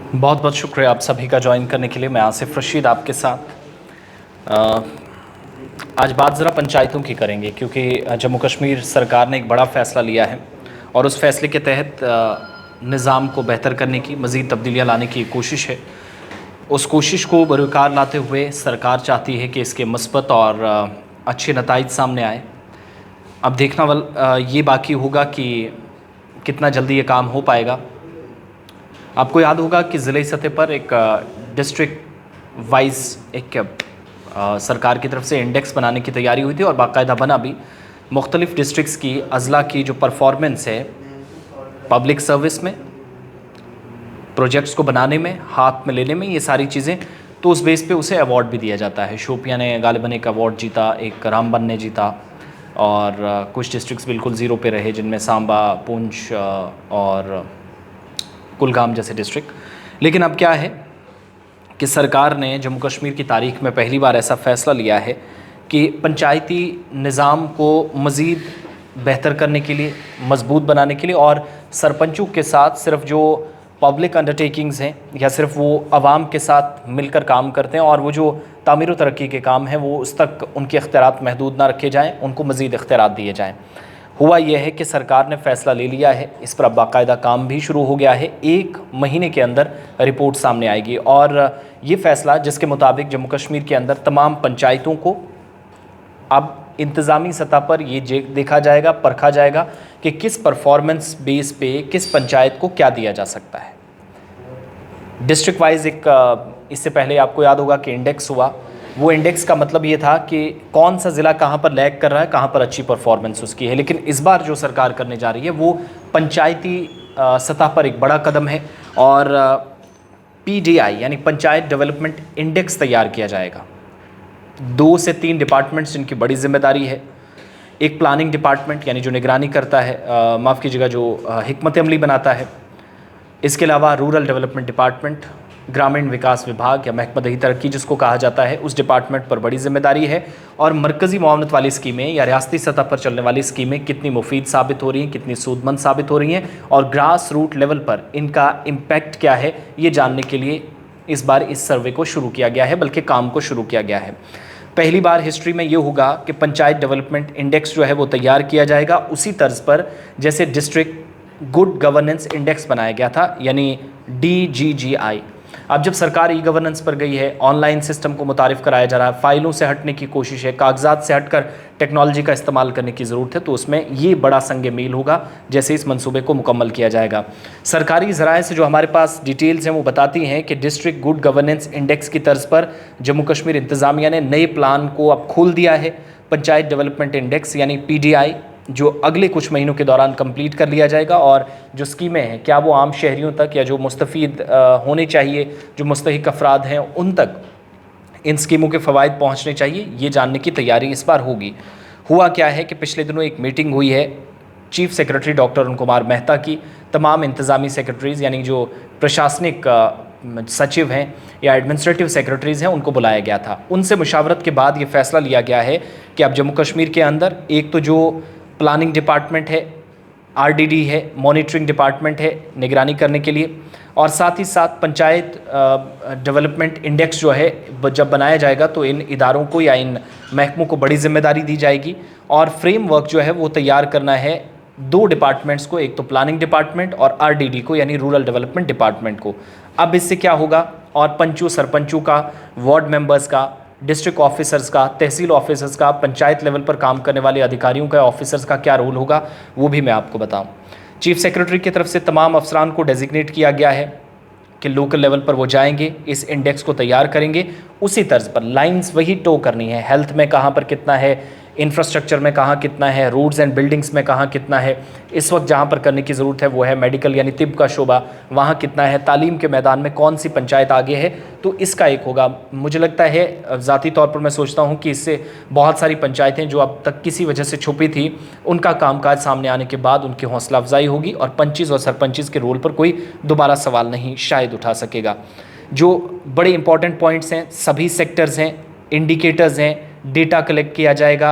बहुत बहुत शुक्रिया आप सभी का ज्वाइन करने के लिए। मैं आसिफ रशीद आपके साथ। अ, आज बात ज़रा पंचायतों की करेंगे, क्योंकि जम्मू कश्मीर सरकार ने एक बड़ा फ़ैसला लिया है और उस फैसले के तहत निज़ाम को बेहतर करने की, मज़ीद तब्दीलियाँ लाने की कोशिश है। उस कोशिश को बरकरार लाते हुए सरकार चाहती है कि इसके मस्बत और अच्छे नताइज सामने आए। अब देखना ये बाकी होगा कि कितना जल्दी ये काम हो पाएगा। आपको याद होगा कि ज़िले सतह पर एक डिस्ट्रिक्ट वाइज एक सरकार की तरफ से इंडेक्स बनाने की तैयारी हुई थी और बाकायदा बना भी। मुख्तलिफ़ डिस्ट्रिक्ट्स की अजला की जो परफॉर्मेंस है पब्लिक सर्विस में, प्रोजेक्ट्स को बनाने में, हाथ में लेने में, ये सारी चीज़ें, तो उस बेस पे उसे अवार्ड भी दिया जाता है। शोपियां ने गालिबन एक अवार्ड जीता, एक रामबन ने जीता और कुछ डिस्ट्रिक्ट्स बिल्कुल ज़ीरो पे रहे, जिनमें सांबा, पुंछ और कुलगाम जैसे डिस्ट्रिक्ट। लेकिन अब क्या है कि सरकार ने जम्मू कश्मीर की तारीख में पहली बार ऐसा फ़ैसला लिया है कि पंचायती निज़ाम को मज़ीद बेहतर करने के लिए, मजबूत बनाने के लिए, और सरपंचों के साथ सिर्फ जो पब्लिक अंडरटेकिंग्स हैं या सिर्फ वो आवाम के साथ मिलकर काम करते हैं और वो जो तामीर व तरक्की के काम हैं वो उस तक उनके इख्तियारात महदूद ना रखे जाएँ, उनको मज़ीद इख्तियारात दिए जाएँ। हुआ यह है कि सरकार ने फ़ैसला ले लिया है, इस पर अब बाकायदा काम भी शुरू हो गया है। 1 महीने के अंदर रिपोर्ट सामने आएगी और ये फ़ैसला जिसके मुताबिक जम्मू कश्मीर के अंदर तमाम पंचायतों को अब इंतज़ामी सतह पर ये देखा जाएगा, परखा जाएगा कि किस परफॉर्मेंस बेस पे किस पंचायत को क्या दिया जा सकता है। डिस्ट्रिक्ट वाइज एक इससे पहले आपको याद होगा कि इंडेक्स हुआ। वो इंडेक्स का मतलब ये था कि कौन सा ज़िला कहाँ पर लैग कर रहा है, कहाँ पर अच्छी परफॉर्मेंस उसकी है। लेकिन इस बार जो सरकार करने जा रही है वो पंचायती सतह पर एक बड़ा कदम है और PDI यानी पंचायत डेवलपमेंट इंडेक्स तैयार किया जाएगा। 2 से 3 डिपार्टमेंट्स जिनकी बड़ी जिम्मेदारी है। एक प्लानिंग डिपार्टमेंट यानी जो निगरानी करता है, माफ़ कीजिएगा, जो हिकमत अमली बनाता है। इसके अलावा रूरल डेवलपमेंट डिपार्टमेंट, ग्रामीण विकास विभाग या महकमा दही तरक्की जिसको कहा जाता है, उस डिपार्टमेंट पर बड़ी जिम्मेदारी है। और मरकज़ी मुआवनत वाली स्कीमें या रियासती सतह पर चलने वाली स्कीमें कितनी मुफीद साबित हो रही हैं, कितनी सूदमंद साबित हो रही हैं और ग्रास रूट लेवल पर इनका इम्पैक्ट क्या है, ये जानने के लिए इस बार इस सर्वे को शुरू किया गया है, बल्कि काम को शुरू किया गया है। पहली बार हिस्ट्री में ये होगा कि पंचायत डेवलपमेंट इंडेक्स जो है वो तैयार किया जाएगा उसी तर्ज पर जैसे डिस्ट्रिक्ट गुड गवर्नेंस इंडेक्स बनाया गया था, यानी DGGI। अब जब सरकार ई गवर्नेंस पर गई है, ऑनलाइन सिस्टम को मुतारिफ़ कराया जा रहा है, फ़ाइलों से हटने की कोशिश है, कागजात से हटकर टेक्नोलॉजी का इस्तेमाल करने की ज़रूरत है, तो उसमें ये बड़ा संग मील होगा जैसे इस मंसूबे को मुकम्मल किया जाएगा। सरकारी ज़राए से जो हमारे पास डिटेल्स हैं वो बताती हैं कि डिस्ट्रिक्ट गुड गवर्नेंस इंडेक्स की तर्ज पर जम्मू कश्मीर इंतज़ामिया ने नए प्लान को अब खोल दिया है। पंचायत डेवलपमेंट इंडेक्स यानी PDI जो अगले कुछ महीनों के दौरान कंप्लीट कर लिया जाएगा और जो स्कीमें हैं क्या वो आम शहरियों तक या जो मुस्तफ़ीद होने चाहिए, जो मुस्तहिक अफराद हैं, उन तक इन स्कीमों के फ़वाइद पहुँचने चाहिए, ये जानने की तैयारी इस बार होगी। हुआ क्या है कि पिछले दिनों एक मीटिंग हुई है chief secretary doctor Arun Kumar Mehta की, तमाम इंतज़ामी सेक्रेटरीज़ यानी जो प्रशासनिक सचिव हैं या एडमिनिस्ट्रेटिव सेक्रेटरीज़ हैं उनको बुलाया गया था। उनसे मुशावरत के बाद ये फ़ैसला लिया गया है कि अब जम्मू कश्मीर के अंदर एक तो जो प्लानिंग डिपार्टमेंट है, RDD है, मॉनिटरिंग डिपार्टमेंट है निगरानी करने के लिए, और साथ ही साथ पंचायत डेवलपमेंट इंडेक्स जो है जब बनाया जाएगा तो इन इदारों को या इन महकमों को बड़ी जिम्मेदारी दी जाएगी और फ्रेमवर्क जो है वो तैयार करना है 2 डिपार्टमेंट्स को, एक तो प्लानिंग डिपार्टमेंट और RDD को यानी रूरल डेवलपमेंट डिपार्टमेंट को। अब इससे क्या होगा, और पंचों सरपंचों का, वार्ड मेंबर्स का, डिस्ट्रिक्ट ऑफिसर्स का, तहसील ऑफिसर्स का, पंचायत लेवल पर काम करने वाले अधिकारियों का, ऑफिसर्स का क्या रोल होगा वो भी मैं आपको बताऊं। चीफ सेक्रेटरी की तरफ से तमाम अफसरान को डेजिग्नेट किया गया है कि लोकल लेवल पर वो जाएंगे, इस इंडेक्स को तैयार करेंगे, उसी तर्ज पर लाइंस वही टो करनी है। हेल्थ में कहाँ पर कितना है, इंफ्रास्ट्रक्चर में कहाँ कितना है, रोड्स एंड बिल्डिंग्स में कहाँ कितना है, इस वक्त जहाँ पर करने की ज़रूरत है वो है मेडिकल यानी तिब का शोबा, वहाँ कितना है, तालीम के मैदान में कौन सी पंचायत आगे है, तो इसका एक होगा। मुझे लगता है ज़ाती तौर पर मैं सोचता हूँ कि इससे बहुत सारी पंचायतें जो अब तक किसी वजह से छुपी थी उनका कामकाज सामने आने के बाद उनकी हौसला अफजाई होगी और पंचीज़ और सरपंचीज़ के रोल पर कोई दोबारा सवाल नहीं शायद उठा सकेगा। जो बड़े इंपॉर्टेंट पॉइंट्स हैं, सभी सेक्टर्स हैं, इंडिकेटर्स हैं, डेटा कलेक्ट किया जाएगा,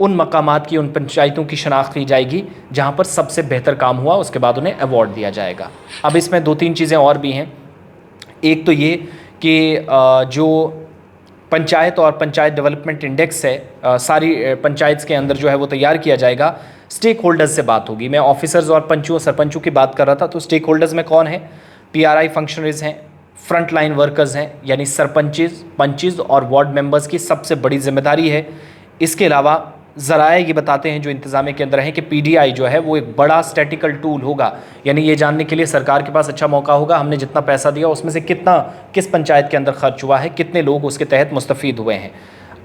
उन मकामात की, उन पंचायतों की शनाख्त की जाएगी जहां पर सबसे बेहतर काम हुआ, उसके बाद उन्हें अवार्ड दिया जाएगा। अब इसमें 2-3 चीज़ें और भी हैं। एक तो ये कि जो पंचायत और पंचायत डेवलपमेंट इंडेक्स है, सारी पंचायत के अंदर जो है वो तैयार किया जाएगा। स्टेक होल्डर्स से बात होगी। मैं ऑफिसर्स और पंचों सरपंचों की बात कर रहा था, तो स्टेक होल्डर्स में कौन है? पीआरआई फंक्शनरीज हैं, फ्रंट लाइन वर्कर्स हैं, यानी सरपंचेज, पंचेज और वार्ड मेंबर्स की सबसे बड़ी जिम्मेदारी है। इसके अलावा ज़राए ये बताते हैं जो इंतजामिया के अंदर हैं कि पीडीआई जो है वो एक बड़ा स्टैटिकल टूल होगा, यानी ये जानने के लिए सरकार के पास अच्छा मौका होगा हमने जितना पैसा दिया उसमें से कितना किस पंचायत के अंदर खर्च हुआ है, कितने लोग उसके तहत मुस्तफ़ीद हुए हैं।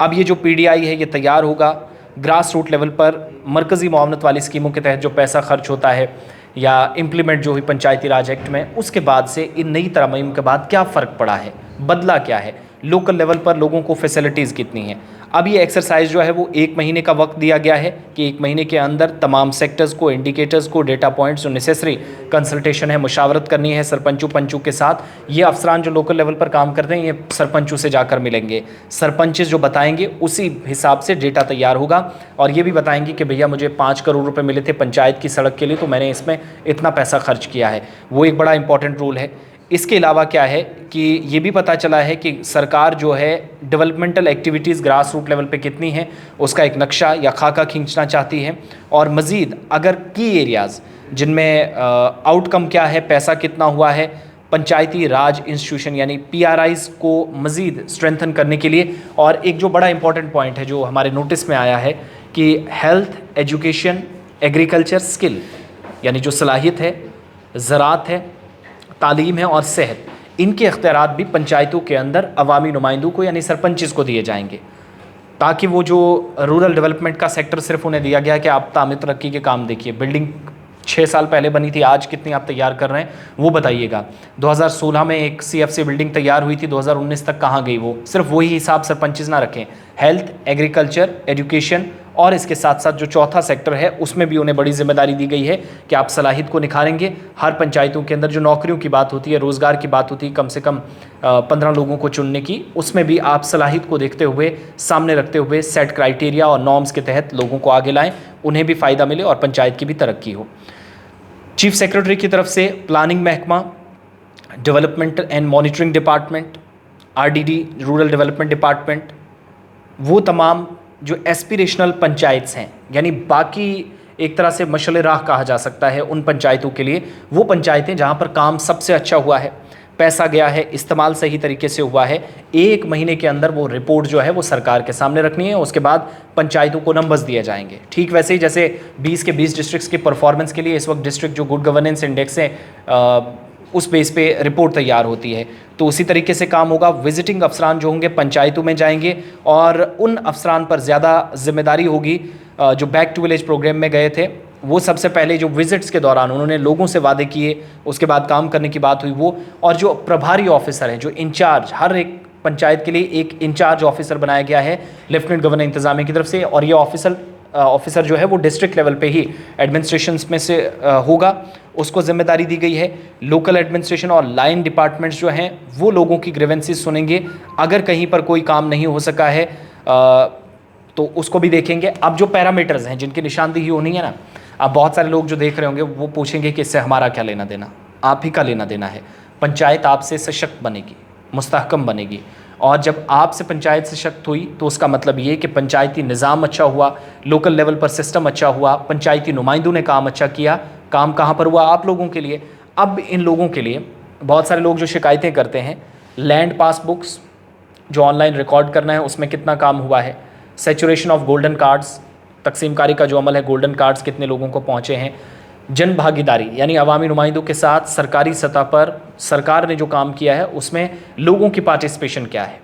अब ये जो पीडीआई है ये तैयार होगा, ग्रास रूट लेवल पर मरकज़ी मुआवनत वाली स्कीमों के तहत जो पैसा खर्च होता है या इम्प्लीमेंट जो हुई पंचायती राज एक्ट में, उसके बाद से इन नई तरमीम के बाद क्या फ़र्क पड़ा है, बदला क्या है, लोकल लेवल पर लोगों को फैसिलिटीज़ कितनी हैं। अब ये एक्सरसाइज जो है वो 1 महीने का वक्त दिया गया है कि 1 महीने के अंदर तमाम सेक्टर्स को, इंडिकेटर्स को, डेटा पॉइंट्स जो नेसेसरी कंसल्टेशन है, मुशावरत करनी है सरपंचों पंचों के साथ। ये अफसरान जो लोकल लेवल पर काम करते हैं ये सरपंचों से जाकर मिलेंगे, सरपंचेस जो बताएंगे उसी हिसाब से डेटा तैयार होगा और ये भी बताएंगे कि भैया मुझे 5 करोड़ रुपए मिले थे पंचायत की सड़क के लिए तो मैंने इसमें इतना पैसा खर्च किया है। वो एक बड़ा इंपॉर्टेंट रूल है। इसके अलावा क्या है कि ये भी पता चला है कि सरकार जो है developmental activities grass root level पे कितनी है उसका एक नक्शा या खाका खींचना चाहती है और मज़ीद अगर की एरियाज़ जिनमें आउटकम क्या है, पैसा कितना हुआ है, पंचायती राज इंस्टीट्यूशन यानी पीआरआईज़ को मज़ीद स्ट्रेंथन करने के लिए। और एक जो बड़ा इंपॉर्टेंट पॉइंट है जो हमारे नोटिस में आया है कि हेल्थ, एजुकेशन, एग्रीकल्चर, स्किल यानी जो सलाहियत है, ज़राअत है, तालीम है और सेहत, इनके इख्तियारात भी पंचायतों के अंदर अवामी नुमाइंदों को यानी सरपंचेस को दिए जाएंगे, ताकि वो जो रूरल डेवलपमेंट का सेक्टर सिर्फ उन्हें दिया गया कि आप तामीर तरक्की के काम देखिए, बिल्डिंग 6 साल पहले बनी थी, आज कितनी आप तैयार कर रहे हैं वो बताइएगा। 2016 में एक सीएफसी बिल्डिंग तैयार हुई थी, 2019 तक कहाँ गई वो? सिर्फ वही हिसाब सरपंचेस ना रखें। हेल्थ, एग्रीकल्चर, एजुकेशन और इसके साथ साथ जो चौथा सेक्टर है उसमें भी उन्हें बड़ी जिम्मेदारी दी गई है कि आप सलाहियत को निखारेंगे। हर पंचायतों के अंदर जो नौकरियों की बात होती है, रोज़गार की बात होती है, कम से कम 15 लोगों को चुनने की, उसमें भी आप सलाहियत को देखते हुए, सामने रखते हुए सेट क्राइटेरिया और नॉर्म्स के तहत लोगों को आगे लाएं, उन्हें भी फ़ायदा मिले और पंचायत की भी तरक्की हो। चीफ सेक्रेटरी की तरफ से प्लानिंग महकमा, development and monitoring department, RDD rural development department, वो तमाम जो एस्पिरेशनल पंचायत्स हैं यानी बाकी एक तरह से मशअल राह कहा जा सकता है उन पंचायतों के लिए, वो पंचायतें जहां पर काम सबसे अच्छा हुआ है, पैसा गया है, इस्तेमाल सही तरीके से हुआ है, 1 महीने के अंदर वो रिपोर्ट जो है वो सरकार के सामने रखनी है। उसके बाद पंचायतों को नंबर्स दिए जाएंगे। ठीक वैसे ही जैसे 20 के 20 डिस्ट्रिक्ट्स की परफॉर्मेंस के लिए इस वक्त डिस्ट्रिक्ट जो गुड गवर्नेंस इंडेक्स है उस बेस पे रिपोर्ट तैयार होती है, तो उसी तरीके से काम होगा। विजिटिंग अफसरान जो होंगे पंचायतों में जाएंगे और उन अफसरान पर ज़्यादा जिम्मेदारी होगी जो बैक टू विलेज प्रोग्राम में गए थे, वो सबसे पहले जो विजिट्स के दौरान उन्होंने लोगों से वादे किए, उसके बाद काम करने की बात हुई वो, और जो प्रभारी ऑफिसर हैं, जो इंचार्ज, हर एक पंचायत के लिए एक इंचार्ज ऑफिसर बनाया गया है लेफ्टिनेंट गवर्नर इंतजामिया की तरफ से, और ये ऑफिसर जो है वो डिस्ट्रिक्ट लेवल पे ही एडमिनिस्ट्रेशन में से होगा, उसको जिम्मेदारी दी गई है। लोकल एडमिनिस्ट्रेशन और लाइन डिपार्टमेंट्स जो हैं वो लोगों की ग्रीवेंसेस सुनेंगे, अगर कहीं पर कोई काम नहीं हो सका है तो उसको भी देखेंगे। अब जो पैरामीटर्स हैं जिनकी निशानदेही होनी है ना, अब बहुत सारे लोग जो देख रहे होंगे वो पूछेंगे कि इससे हमारा क्या लेना देना, आप ही का लेना देना है। पंचायत आपसे सशक्त बनेगी, मुस्तहकम बनेगी, और जब आपसे पंचायत सशक्त हुई तो उसका मतलब ये कि पंचायती निज़ाम अच्छा हुआ, लोकल लेवल पर सिस्टम अच्छा हुआ, पंचायती नुमाइंदों ने काम अच्छा किया। काम कहाँ पर हुआ? आप लोगों के लिए। अब इन लोगों के लिए बहुत सारे लोग जो शिकायतें करते हैं, लैंड पासबुक्स जो ऑनलाइन रिकॉर्ड करना है उसमें कितना काम हुआ है, सैचुरेशन ऑफ गोल्डन कार्ड्स, तकसीमकारी का जो अमल है, गोल्डन कार्ड्स कितने लोगों को पहुँचे हैं, जन भागीदारी यानी अवामी नुमाइंदों के साथ सरकारी सतह पर सरकार ने जो काम किया है उसमें लोगों की पार्टिसिपेशन क्या है,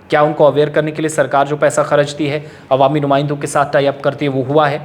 क्या उनको अवेयर करने के लिए सरकार जो पैसा खर्चती है अवामी नुमाइंदों के साथ टाई अप करती है वो हुआ है।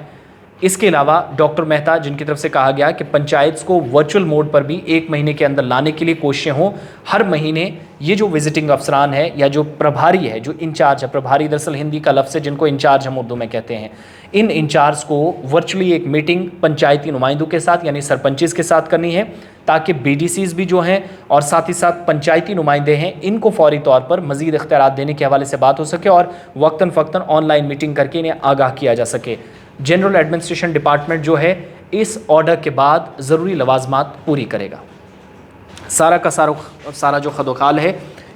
इसके अलावा डॉक्टर मेहता जिनकी तरफ से कहा गया कि पंचायत को वर्चुअल मोड पर भी 1 महीने के अंदर लाने के लिए कोशिशें हों। हर महीने ये जो विजिटिंग अफसरान है या जो प्रभारी है, जो इंचार्ज है, प्रभारी दरअसल हिंदी का लफ्ज़ है जिनको इंचार्ज हम उर्दू में कहते हैं, इन इंचार्ज को वर्चुअली एक मीटिंग पंचायती नुमाइंदों के साथ यानी सरपंचेस के साथ करनी है, ताकि बीडीसीज भी जो हैं और साथ ही साथ पंचायती नुमाइंदे हैं इनको फौरी तौर पर मज़ीद इख्तियारात देने के हवाले से बात हो सके और वक्तन फ़क्तन ऑनलाइन मीटिंग करके इन्हें आगाह किया जा सके। जनरल एडमिनिस्ट्रेशन डिपार्टमेंट जो है इस ऑर्डर के बाद ज़रूरी लवाजमात पूरी करेगा। सारा का सारा जो खदोखाल है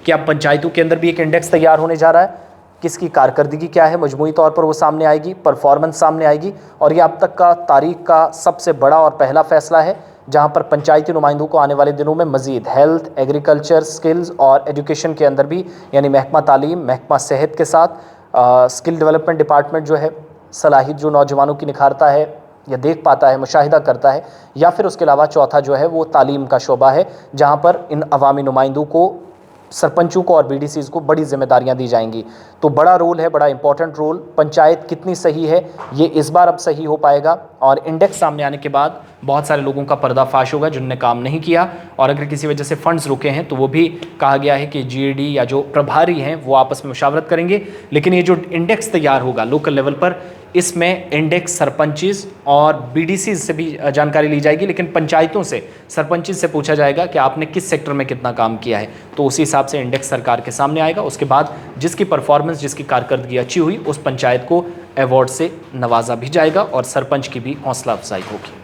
कि अब पंचायतों के अंदर भी एक इंडेक्स तैयार होने जा रहा है, किसकी कारकर्दगी क्या है, मजमूई तौर पर वो सामने आएगी, परफॉर्मेंस सामने आएगी। और ये अब तक का तारीख का सबसे बड़ा और पहला फैसला है जहां पर पंचायती नुमाइंदों को आने वाले दिनों में मजीद हेल्थ, एग्रीकल्चर, स्किल्स और एजुकेशन के अंदर भी, यानी महकमा तालीम, महकमा सेहत के साथ स्किल डेवलपमेंट डिपार्टमेंट जो है सलाहियत जो नौजवानों की निखारता है या देख पाता है, मुशाहिदा करता है, या फिर उसके अलावा चौथा जो है वो तालीम का शोबा है जहाँ पर इन अवामी नुमाइंदों को, सरपंचों को और बीडीसीज़ को बड़ी जिम्मेदारियां दी जाएंगी। तो बड़ा रोल है, बड़ा इंपॉर्टेंट रोल। पंचायत कितनी सही है ये इस बार अब सही हो पाएगा और इंडेक्स सामने आने के बाद बहुत सारे लोगों का पर्दाफाश होगा जिनने काम नहीं किया और अगर किसी वजह से फंड्स रुके हैं तो वो भी कहा गया है कि जीएडी या जो प्रभारी हैं वो आपस में मुशावरत करेंगे। लेकिन ये जो इंडेक्स तैयार होगा लोकल लेवल पर, इसमें इंडेक्स सरपंचेस और बीडीसी से भी जानकारी ली जाएगी, लेकिन पंचायतों से, सरपंचेस से पूछा जाएगा कि आपने किस सेक्टर में कितना काम किया है। तो उसी हिसाब से इंडेक्स सरकार के सामने आएगा। उसके बाद जिसकी परफॉर्मेंस, जिसकी कारकर्दगी अच्छी हुई उस पंचायत को अवार्ड से नवाजा भी जाएगा और सरपंच की भी हौसला अफजाई होगी।